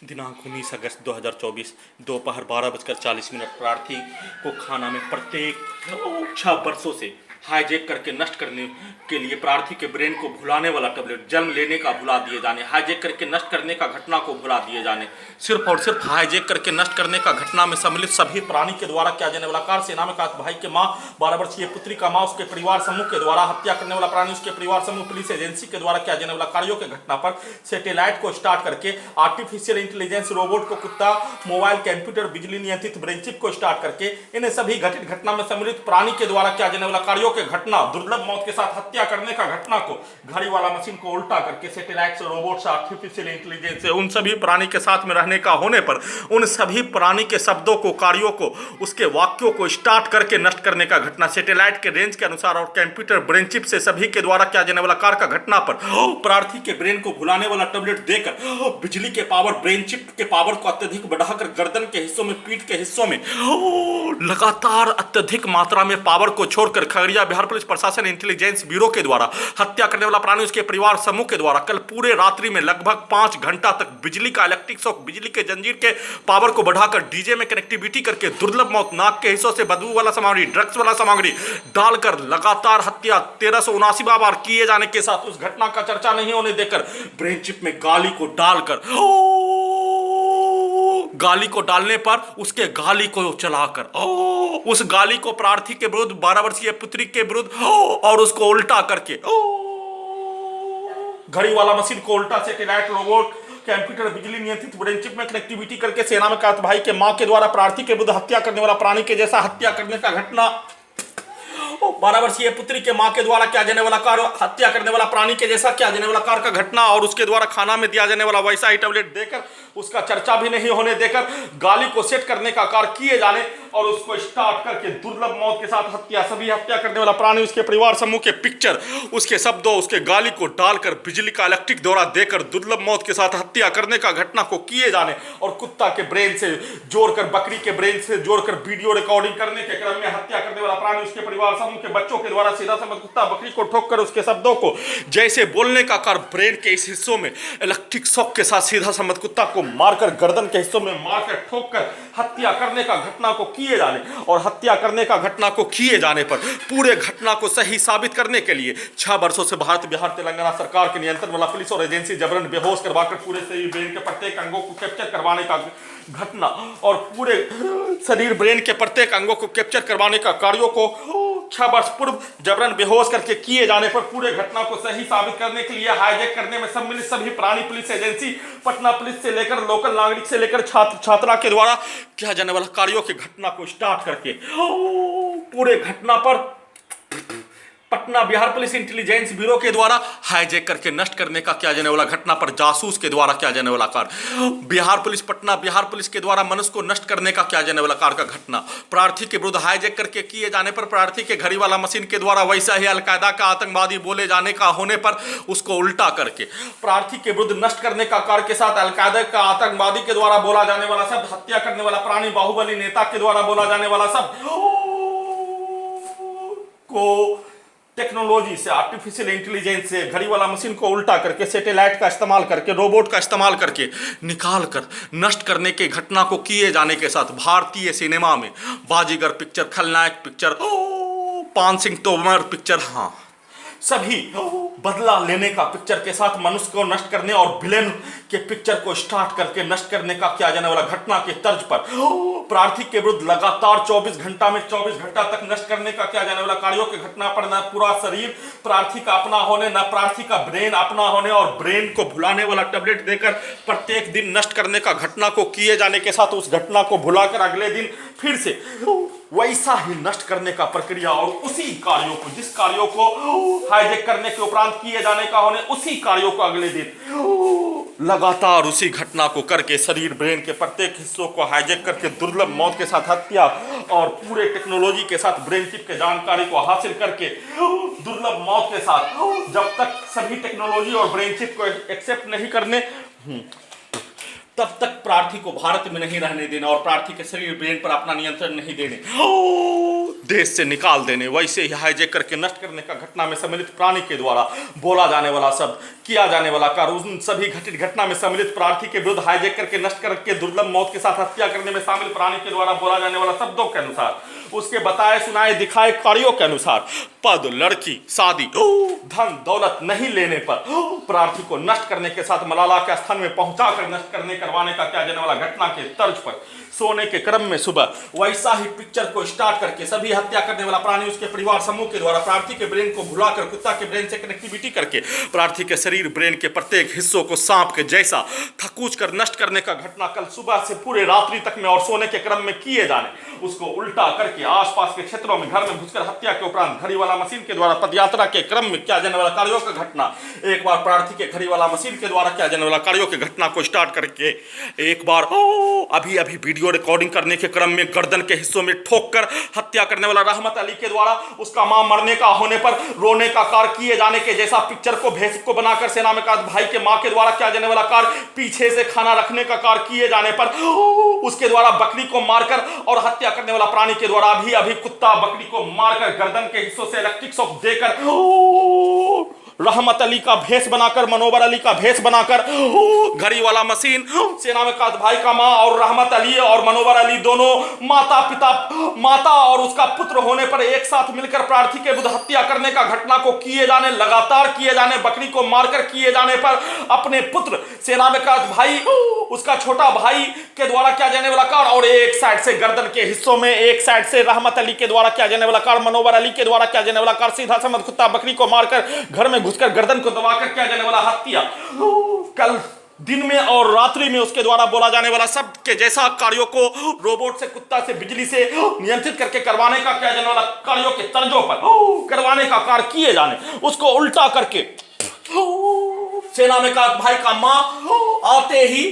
दिनांक 19 अगस्त 2024 दोपहर 12:40 प्रार्थी को खाना में प्रत्येक 6 वर्षों से हाईजैक करके नष्ट करने के लिए प्रार्थी के ब्रेन को भुलाने वाला टैबलेट जन्म लेने का भुला दिए जाने, हाईजैक करके नष्ट करने का घटना को भुला दिए जाने, सिर्फ और सिर्फ हाईजैक करके नष्ट करने का घटना में सम्मिलित सभी प्राणी के द्वारा किया जाने वाला कार्य सेना में कात भाई के माँ, 12 वर्षीय पुत्री का माँ, उसके परिवार समूह के द्वारा हत्या करने वाला प्राणी, उसके परिवार समूह, पुलिस एजेंसी के द्वारा किया जाने वाला कार्यों के घटना पर सैटेलाइट को स्टार्ट करके आर्टिफिशियल इंटेलिजेंस रोबोट को कुत्ता, मोबाइल, कंप्यूटर, बिजली नियंत्रित ब्रेन चिप को स्टार्ट करके इन सभी घटित घटना में सम्मिलित प्राणी के द्वारा किया जाने वाला कार्यों के घटना, दुर्लभ मौत के साथ हत्या करने का घटना को घड़ी वाला मशीन को उल्टा करके सैटेलाइट से, रोबोट से, आर्टिफिशियल इंटेलिजेंस से उन सभी प्राणी के साथ में रहने का होने पर उन सभी प्राणी के शब्दों को, कार्यों को, उसके वाक्यों को स्टार्ट करके नष्ट करने का घटना, सैटेलाइट के रेंज के अनुसार और कंप्यूटर ब्रेन चिप से सभी के द्वारा किया जाने वाला कार्य का घटना पर प्रार्थी के ब्रेन को भुलाने वाला टैबलेट देकर बिजली के पावर, ब्रेन चिप के पावर को अत्यधिक बढ़ाकर गर्दन के हिस्सों में, पीठ के हिस्सों में लगातार अत्यधिक मात्रा में पावर को छोड़कर खगड़िया बिहार पुलिस प्रशासन इंटेलिजेंस ब्यूरो के द्वारा हत्या करने वाला प्राणी, उसके परिवार समूह के द्वारा कल पूरे रात्रि में लगभग 5 घंटा तक बिजली का इलेक्ट्रिक शॉक, बिजली के जंजीर के पावर को बढ़ाकर डीजे में कनेक्टिविटी करके दुर्लभ मौत, नाक के हिस्सों से बदबू वाला सामग्री, ड्रग्स वाला सामग्री डालकर लगातार हत्या 1379 बार किए जाने के साथ उस घटना का चर्चा नहीं होने देकर ब्रेन चिप में गाली को डालकर, गाली को डालने पर उसके गाली को चलाकर उस गाली को प्रार्थी के विरुद्ध, 12 वर्षीय पुत्री के विरुद्ध और उसको उल्टा करके घड़ी वाला मशीन को उल्टा, सैटेलाइट, रोबोट, कंप्यूटर, बिजली नियंत्रित ब्रेन चिप में कनेक्टिविटी करके सेना में कात भाई के मां के द्वारा प्रार्थी के विरुद्ध हत्या करने वाला प्राणी के जैसा हत्या करने का घटना, 12 वर्षीय पुत्री के मां के द्वारा किया जाने वाला कार्य, हत्या करने वाला प्राणी के जैसा किया जाने वाला कार्य का घटना और उसके द्वारा खाना में दिया जाने वाला वैसा ही टैबलेट देकर उसका चर्चा भी नहीं होने देकर गाली को सेट करने का कार्य किए जाने और उसको स्टार्ट करके दुर्लभ मौत के साथ हत्या, सभी हत्या करने वाला प्राणी, उसके परिवार समूह के पिक्चर, उसके शब्दों, उसके गाली को डालकर बिजली का इलेक्ट्रिक दौरा देकर दुर्लभ मौत के साथ हत्या करने का घटना को किए जाने और कुत्ता के ब्रेन से जोड़कर, बकरी के ब्रेन से जोड़कर वीडियो रिकॉर्डिंग करने के क्रम में हत्या करने वाला प्राणी, उसके परिवार समूह के बच्चों के द्वारा सीधा समझ कुत्ता, बकरी को ठोक कर उसके शब्दों को जैसे बोलने का कार्य ब्रेन के इस हिस्सों में इलेक्ट्रिक शॉक के साथ सीधा समझ कुत्ता को मारकर, गर्दन के हिस्सों में मारकर, ठोक कर हत्या करने का घटना को किए जाने और हत्या करने का घटना को किए जाने पर पूरे घटना को सही साबित करने के लिए 6 वर्षों से भारत, बिहार, तेलंगाना सरकार के नियंत्रण वाला पुलिस और एजेंसी जबरन बेहोश करवाकर पूरे शरीर ब्रेन के प्रत्येक अंगों को कैप्चर करवाने का घटना और पूरे शरीर ब्रेन के प्रत्येक अंगों को कैप्चर करवाने का कार्यों को 6 वर्ष पूर्व जबरन बेहोश करके किए जाने पर पूरे घटना को सही साबित करने के लिए हाईजैक करने में सम्मिलित सभी प्राणी, पुलिस एजेंसी, पटना पुलिस से लेकर लोकल नागरिक से लेकर छात्र, छात्रा के द्वारा किया जाने वाला कार्यों की घटना को स्टार्ट करके पूरे घटना पर Patna Bihar police intelligence bureau के द्वारा हाईजैक करके नष्ट करने का किया जाने वाला घटना पर जासूस के द्वारा किया जाने वाला कार्य, बिहार पुलिस, पटना बिहार पुलिस के द्वारा मनुष्य को नष्ट करने का किया जाने वाला कार्य का घटना, प्रार्थी के विरुद्ध हाईजैक करके किए जाने पर प्रार्थी के घड़ी वाला मशीन के द्वारा वैसा ही अलकायदा का आतंकवादी बोले जाने का होने पर उसको उल्टा करके प्रार्थी के विरुद्ध नष्ट करने का कार्य के साथ अलकायदा का आतंकवादी के द्वारा बोला जाने वाला शब्द, हत्या करने वाला प्राणी, बाहुबली नेता के द्वारा बोला जाने वाला शब्द को टेक्नोलॉजी से, आर्टिफिशियल इंटेलिजेंस से, घड़ी वाला मशीन को उल्टा करके, सैटेलाइट का इस्तेमाल करके, रोबोट का इस्तेमाल करके निकाल कर नष्ट करने के घटना को किए जाने के साथ भारतीय सिनेमा में बाजीगर पिक्चर, खलनायक पिक्चर, पान सिंह तोमर पिक्चर, हाँ सभी बदला लेने का पिक्चर के साथ मनुष्य को नष्ट करने और विलेन के पिक्चर को स्टार्ट करके नष्ट करने का किया जाने वाला घटना के तर्ज पर प्रार्थी के विरुद्ध लगातार 24 घंटा में 24 घंटा तक नष्ट करने का किया जाने वाला कार्यों की घटना पर न पूरा शरीर प्रार्थी का अपना होने, न प्रार्थी का ब्रेन अपना होने और ब्रेन को भुलाने वाला टैबलेट देकर प्रत्येक दिन नष्ट करने का घटना को किए जाने के साथ उस घटना को भुलाकर अगले दिन फिर से वैसा ही नष्ट करने का प्रक्रिया और उसी कार्यों को, जिस कार्यों को हाईजैक करने के उपरांत किए जाने का होने, उसी कार्यों को अगले दिन लगातार उसी घटना को करके शरीर, ब्रेन के प्रत्येक हिस्सों को हाईजैक करके दुर्लभ मौत के साथ हत्या और पूरे टेक्नोलॉजी के साथ ब्रेन चिप के जानकारी को हासिल करके दुर्लभ मौत के साथ जब तक सभी टेक्नोलॉजी और ब्रेन चिप को एक्सेप्ट नहीं करने तब तक प्रार्थी को भारत में नहीं रहने देना और प्रार्थी के शरीर, ब्रेन पर अपना नियंत्रण नहीं देने। देश से निकाल देने, वैसे ही हाईजैक करके नष्ट करने का घटना में सम्मिलित प्राणी के द्वारा बोला जाने वाला शब्द, किया जाने वाला कार्य, उन सभी घटित घटना में सम्मिलित प्रार्थी के विरुद्ध हाईजैक करके नष्ट करके दुर्लभ मौत के साथ हत्या करने में शामिल प्राणी के द्वारा बोला जाने वाला शब्दों के अनुसार, उसके बताए सुनाए दिखाए कार्यों के अनुसार पद, लड़की, शादी, धन दौलत नहीं लेने पर प्रार्थी को नष्ट करने के साथ मलाला के स्थान में पहुंचाकर नष्ट करवाने का किया जाने वाला घटना के तर्ज पर सोने के क्रम में सुबह वैसा ही पिक्चर को स्टार्ट करके सभी हत्या करने वाला प्राणी उसके परिवार समूह के द्वारा प्रार्थी के ब्रेन को भुलाकर कुत्ता के ब्रेन से कनेक्टिविटी करके प्रार्थी के शरीर ब्रेन के प्रत्येक हिस्सों को सांप के जैसा थकूच कर नष्ट करने का घटना कल सुबह से पूरे रात्रि तक में और सोने के क्रम में किए जाने, उसको उल्टा करके आसपास के क्षेत्रों में घर में घुसकर हत्या के उपरांत घड़ी वाला मशीन के द्वारा पदयात्रा के क्रम में किया जाने वाला कार्यों का घटना, एक बार प्रार्थी के घड़ी वाला मशीन के द्वारा किया जाने वाला कार्यों के घटना को स्टार्ट करके एक बार अभी अभी वीडियो रिकॉर्डिंग करने के क्रम में गर्दन के हिस्सों में ठोक कर हत्या करने वाला रहमत अली के द्वारा उसका मां मरने का होने पर रोने का कार्य किए जाने के जैसा पिक्चर को भेस को बनाकर सेना में का भाई के मां के द्वारा किया जाने वाला कार्य, पीछे से खाना रखने का कार्य किए जाने पर उसके द्वारा बकरी को मारकर और हत्या करने वाला प्राणी के द्वारा अभी अभी कुत्ता बकरी को मारकर गर्दन के हिस्सों से इलेक्ट्रिक शॉक देकर रहमत अली का भेष बनाकर, मनोवर अली का भेष बनाकर घड़ी वाला मशीन सेना में काद भाई का मां और रहमत अली और मनोवर अली दोनों माता पिता, माता और उसका पुत्र होने पर एक साथ मिलकर प्रार्थी के विरुद्ध हत्या करने का घटना को किए जाने, लगातार किए जाने, बकरी को मारकर किए जाने पर अपने पुत्र सेना में काद भाई, उसका छोटा भाई के द्वारा किया जाने वाला कार्य और एक साइड से गर्दन के हिस्सों में, एक साइड से रहमत अली के द्वारा किया जाने वाला कार्य, मनोवर अली के द्वारा किया जाने वाला कार्य, सीधा समझ कुत्ता बकरी को मारकर घर में घुसकर गर्दन को दबाकर किया जाने वाला हत्या, कल दिन में और रात्रि में उसके द्वारा बोला जाने वाला शब्द के जैसा कार्यों को रोबोट से, कुत्ता से, बिजली से नियंत्रित करके करवाने का किया जाने वाला कार्यों के तर्जों पर करवाने का कार्य किए जाने, उसको उल्टा करके सेना में का भाई का मां आते ही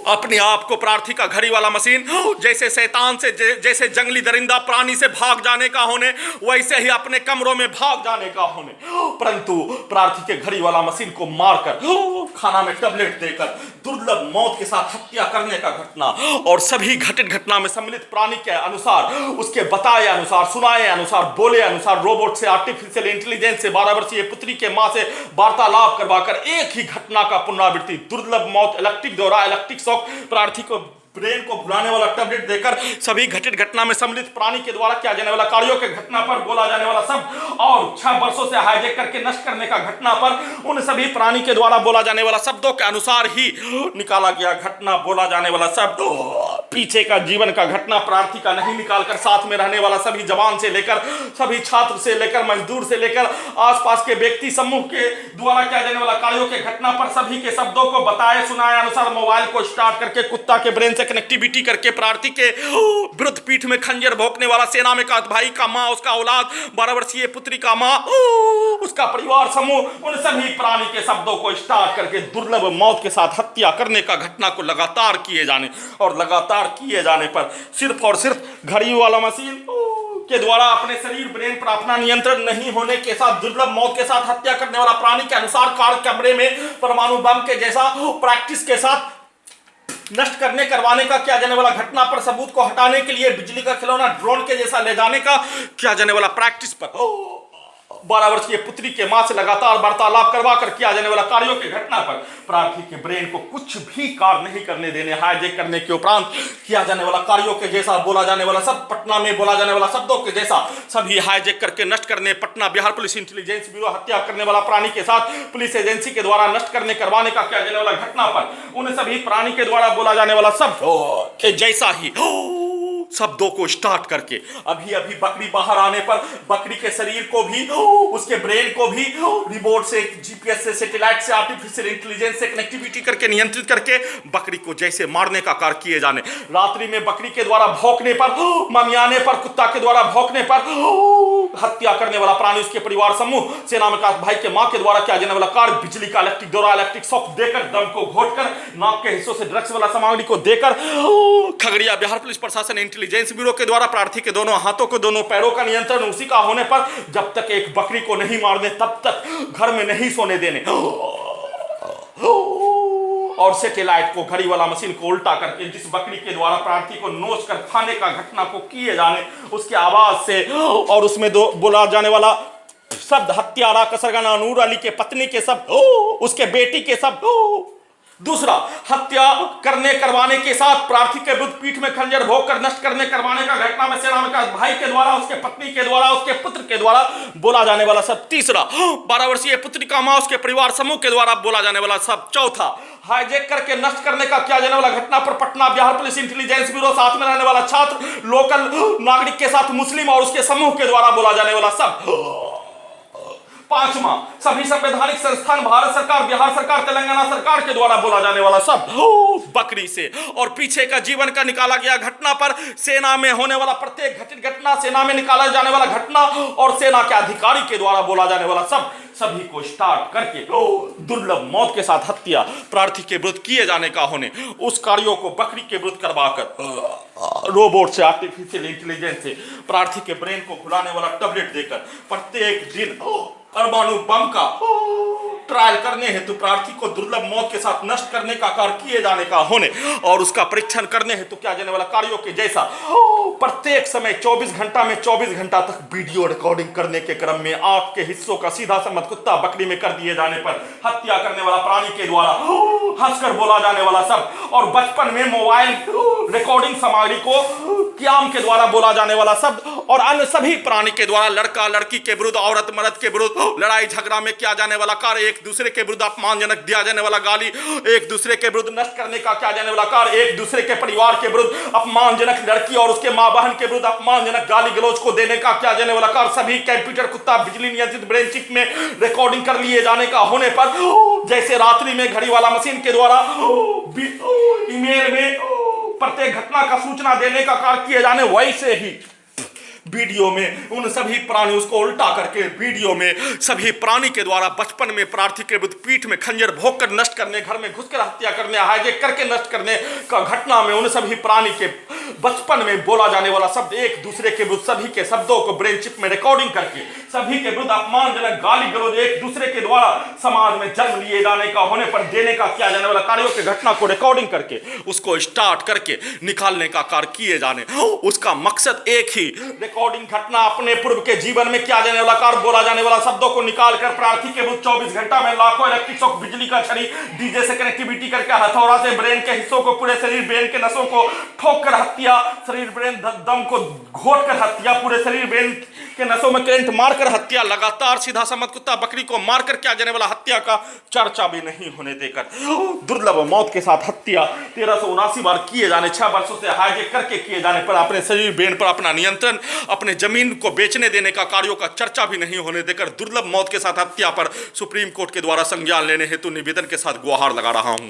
अपने आप को प्रार्थी का घड़ी वाला मशीन जैसे शैतान से, जैसे जंगली दरिंदा प्राणी से भाग जाने का होने, वैसे ही अपने कमरों में भाग जाने का होने, परंतु प्रार्थी के घड़ी वाला मशीन को मारकर खाना में टैबलेट देकर दुर्लभ मौत के साथ हत्या करने का घटना और सभी घटित घटना में सम्मिलित प्राणी के अनुसार, उसके बताए अनुसार, सुनाए अनुसार, बोले अनुसार रोबोट से, आर्टिफिशियल इंटेलिजेंस से 12 वर्षीय पुत्री के मां से वार्तालाप करवाकर एक ही घटना का पुनरावृत्ति, दुर्लभ मौत, इलेक्ट्रिक दौरा, इलेक्ट्रिक शॉक, प्रार्थी को ब्रेन को भुलाने वाला टैबलेट देकर सभी घटित घटना में सम्मिलित प्राणी के द्वारा किया जाने वाला कार्यों के घटना पर बोला जाने वाला शब्द और 6 वर्षों से हाईजैक करके नष्ट करने का घटना पर उन सभी प्राणी के द्वारा बोला जाने वाला शब्दों के अनुसार ही निकाला गया घटना, बोला जाने वाला शब्द पीछे का जीवन का घटना प्रार्थी का नहीं निकालकर साथ में रहने वाला सभी जवान से लेकर, सभी छात्र से लेकर, मजदूर से लेकर आसपास के व्यक्ति समूह के द्वारा किया जाने वाला कार्यों के घटना पर सभी के शब्दों को बताए सुनाए अनुसार मोबाइल को स्टार्ट करके कुत्ता के ब्रेन से कनेक्टिविटी करके प्रार्थी के विरुद्ध पीठ में खंजर भोंकने वाला सेना में का भाई का मां, उसका औलाद, 12 वर्षीय पुत्री का मां, उसका परिवार समूह, उन सभी प्राणी के शब्दों को स्टार्ट करके दुर्लभ मौत के साथ हत्या करने का घटना को लगातार किए जाने और लगातार किए जाने पर सिर्फ और सिर्फ घड़ी वाला मशीन के द्वारा अपने शरीर ब्रेन पर अपना नियंत्रण नहीं होने के साथ दुर्लभ मौत के साथ हत्या करने वाला प्राणी के अनुसार कार कमरे में परमाणु बम के जैसा प्रैक्टिस के साथ नष्ट करने करवाने का किया जाने वाला घटना पर सबूत को हटाने के लिए बिजली का खिलौना ड्रोन के जैसा ले जाने का किया जाने वाला प्रैक्टिस पर 12 वर्षीय पुत्री के मां से लगातार वार्तालाप करवा कर किया जाने वाला कार्यों के घटना पर प्रार्थी के ब्रेन को कुछ भी कार्य नहीं करने देने, हाईजैक करने के उपरांत किया जाने वाला कार्यों के जैसा बोला जाने वाला सब, पटना में बोला जाने वाला शब्दों के जैसा सभी हाईजैक करके नष्ट करने, Patna Bihar police intelligence bureau हत्या करने वाला प्राणी के साथ पुलिस एजेंसी के द्वारा नष्ट करने करवाने का किया जाने वाला घटना पर उन सभी प्राणी के द्वारा बोला जाने वाला शब्द के जैसा ही शब्दों को स्टार्ट करके अभी अभी बकरी बाहर आने पर बकरी के शरीर को भी, उसके ब्रेन को भी रिमोट से, जीपीएस से, सैटेलाइट से, आर्टिफिशियल इंटेलिजेंस से कनेक्टिविटी करके नियंत्रित करके बकरी को जैसे मारने का कार्य किए जाने, रात्रि में बकरी के द्वारा भौंकने पर, ममियाने पर, कुत्ता के द्वारा भौंकने पर हत्या करने वाला प्राणी, उसके परिवार समूह, सेना में भाई के मां के द्वारा किया जाने वाला कार्य, बिजली का इलेक्ट्रिक दौरा, इलेक्ट्रिक शॉक देकर, दम को घोटकर, नाक के हिस्सों से ड्रग्स वाला सामग्री को देकर खगड़िया बिहार पुलिस प्रशासन इंटेलिजेंस ब्यूरो के द्वारा प्रार्थी के दोनों हाथों को, दोनों पैरों का नियंत्रण उसी का होने पर जब तक एक बकरी को नहीं मार दे तब तक घर में नहीं सोने देने और सैटेलाइट को, घड़ी वाला मशीन को उल्टा करके जिस बकरी के द्वारा प्रार्थी को नोच कर खाने का घटना को किए जाने उसके आवाज से और उसमें दो बोला जाने वाला शब्द हत्यारा कसरगना नूर अली के पत्नी के शब्द, उसके बेटी के शब्द। दूसरा, हत्या करवाने के साथ प्रार्थी के विरुद्ध पीठ में खंजर भोग कर नष्ट करवाने का घटना में सेना में भाई के द्वारा, उसके पत्नी के द्वारा, उसके पुत्र के द्वारा बोला जाने वाला शब्द। तीसरा, 12 वर्षीय पुत्री का मां, उसके परिवार समूह के द्वारा बोला जाने वाला शब्द। चौथा, हाईजैक करके नष्ट करने का किया जाने वाला घटना पर Patna Bihar police intelligence bureau, साथ में रहने वाला छात्र, लोकल नागरिक के साथ मुस्लिम और उसके समूह के द्वारा बोला जाने वाला शब्द। पांचवा, सभी संवैधानिक संस्थान, भारत सरकार, बिहार सरकार, तेलंगाना सरकार के द्वारा बोला जाने वाला शब्द बकरी से। और पीछे का जीवन का निकाला गया घटना पर सेना में होने वाला प्रत्येक घटित घटना, सेना में निकाला जाने वाला घटना और सेना के अधिकारी के द्वारा बोला जाने वाला शब्द, सभी को स्टार्ट करके दुर्लभ मौत के साथ हत्या प्रार्थी के विरुद्ध किए जाने का होने, उस कार्यों को बकरी के विरुद्ध करवाकर रोबोट से, आर्टिफिशियल इंटेलिजेंस से प्रार्थी के ब्रेन को खुलाने वाला टैबलेट देकर प्रत्येक दिन परमाणु बम का ट्रायल करने हेतु प्रार्थी को दुर्लभ मौत के साथ नष्ट करने का कार्य किए जाने का होने और उसका परीक्षण करने हेतु किया जाने वाला कार्यों के जैसा प्रत्येक समय 24 घंटा में 24 घंटा तक वीडियो रिकॉर्डिंग करने के क्रम में आंख के हिस्सों का सीधा संबंध कुत्ता बकरी में कर दिए जाने पर हत्या करने वाला प्राणी के द्वारा हंसकर बोला जाने वाला शब्द और बचपन में मोबाइल रिकॉर्डिंग सामग्री को क्याम के द्वारा बोला जाने वाला शब्द और अन्य सभी प्राणी के द्वारा लड़का लड़की के विरुद्ध, औरत मर्द के विरुद्ध लड़ाई झगड़ा में किया जाने वाला कार्य, एक दूसरे के विरुद्ध अपमानजनक दिया जाने वाला गाली, एक दूसरे के विरुद्ध नष्ट करने का किया जाने वाला कार्य, एक दूसरे के परिवार के विरुद्ध अपमानजनक लड़की और उसके मां बहन के विरुद्ध अपमानजनक गाली गलौज को देने का किया जाने वाला कार्य, सभी कंप्यूटर कुत्ता बिजली नियंत्रित ब्रेन चिप में रिकॉर्डिंग कर लिए जाने का होने पर जैसे रात्रि में घड़ी वाला मशीन के द्वारा ईमेल में प्रत्येक घटना का सूचना देने का कार्य किए जाने, वैसे ही वीडियो में उन सभी प्राणी उसको उल्टा करके वीडियो में सभी प्राणी के द्वारा बचपन में प्रार्थी के विरुद्ध पीठ में खंजर भोग कर नष्ट करने, घर में घुसकर हत्या करने, हाईजैक करके नष्ट करने का घटना में उन सभी प्राणी के बचपन में बोला जाने वाला शब्द, एक दूसरे के विरुद्ध सभी के शब्दों को ब्रेन चिप में रिकॉर्डिंग करके सभी के विरुद्ध अपमानजनक गाली गलौज एक दूसरे के द्वारा समाज में जन्म लिए जाने का होने पर देने का किया जाने वाला कार्यों के घटना को रिकॉर्डिंग करके उसको स्टार्ट करके निकालने का कार्य किए जाने, उसका मकसद एक ही, रिकॉर्डिंग घटना अपने पूर्व के जीवन में किया जाने वाला कार्य, बोला जाने वाला शब्दों को निकालकर प्रार्थी के विरुद्ध 24 घंटा में लाखों इलेक्ट्रिक शॉक, बिजली का छड़ी, डीजे से कनेक्टिविटी करके हथौड़ा से ब्रेन के हिस्सों को, पूरे शरीर ब्रेन के नसों को ठोक कर हत्या, शरीर ब्रेन दम को घोट कर हत्या, पूरे शरीर ब्रेन के नसों में करंट मारकर हत्या, लगातार सीधा समझ कुत्ता बकरी को मारकर किया जाने वाला हत्या का चर्चा भी नहीं होने देकर दुर्लभ मौत के साथ हत्या 1379 बार किए जाने, 6 वर्षों से हाईजैक करके किए जाने पर अपने शरीर ब्रेन पर अपना नियंत्रण, अपने जमीन को बेचने देने का कार्यों का चर्चा भी नहीं होने देकर दुर्लभ मौत के साथ हत्या पर सुप्रीम कोर्ट के द्वारा संज्ञान लेने हेतु निवेदन के साथ गुहार लगा रहा हूं।